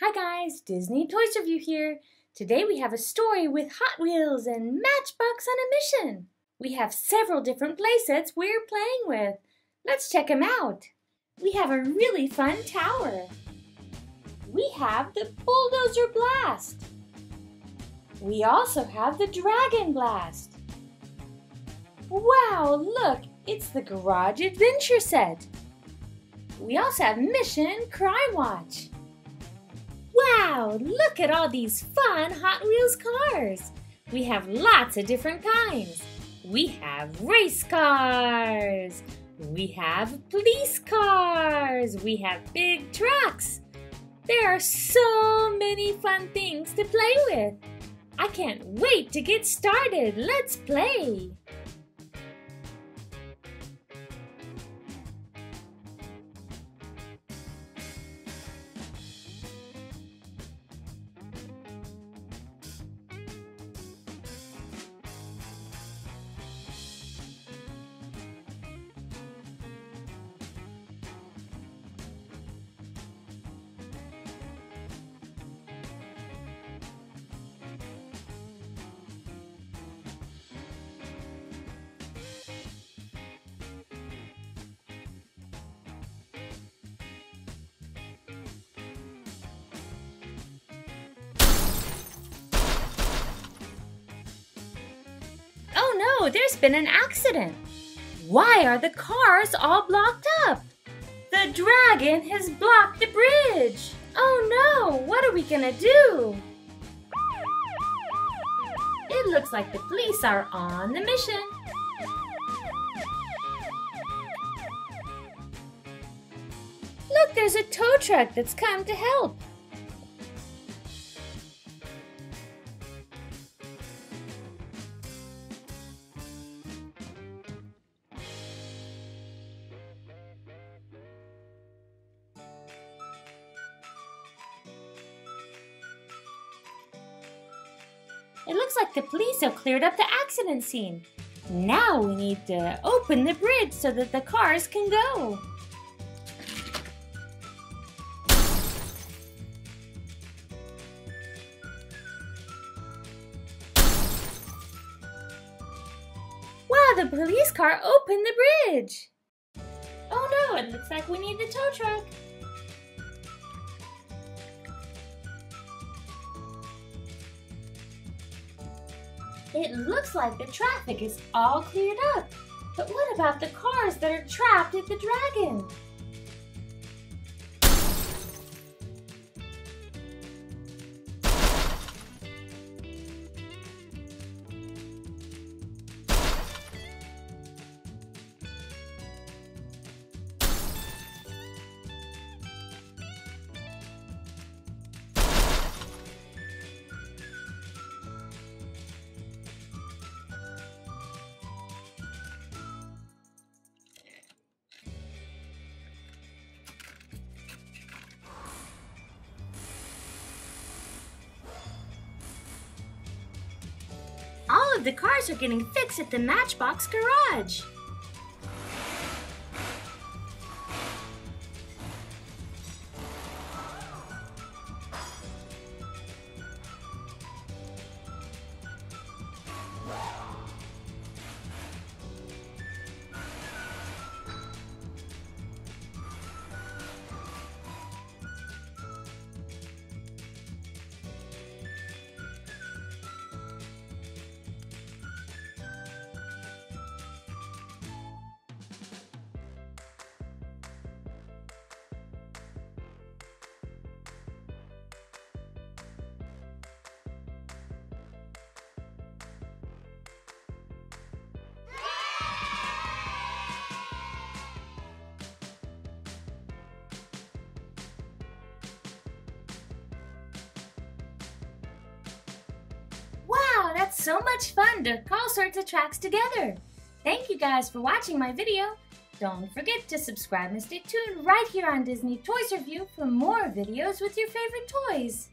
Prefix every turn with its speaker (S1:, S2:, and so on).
S1: Hi guys, Disney Toys Review here. Today we have a story with Hot Wheels and Matchbox on a mission. We have several different playsets we're playing with. Let's check them out. We have a really fun tower. We have the Bulldozer Blast. We also have the Dragon Blast. Wow, look, it's the Garage Adventure set. We also have Mission Crime Watch. Wow, look at all these fun Hot Wheels cars. We have lots of different kinds. We have race cars. We have police cars. We have big trucks. There are so many fun things to play with. I can't wait to get started. Let's play. Oh no, there's been an accident. Why are the cars all blocked up? The dragon has blocked the bridge. Oh no, what are we gonna do? It looks like the police are on the mission. Look, there's a tow truck that's come to help. It looks like the police have cleared up the accident scene. Now we need to open the bridge so that the cars can go. Wow, the police car opened the bridge. Oh no, it looks like we need the tow truck. It looks like the traffic is all cleared up. But what about the cars that are trapped at the dragon? All of the cars are getting fixed at the Matchbox garage. Wow, that's so much fun to call all sorts of tracks together. Thank you guys for watching my video. Don't forget to subscribe and stay tuned right here on Disney Toys Review for more videos with your favorite toys.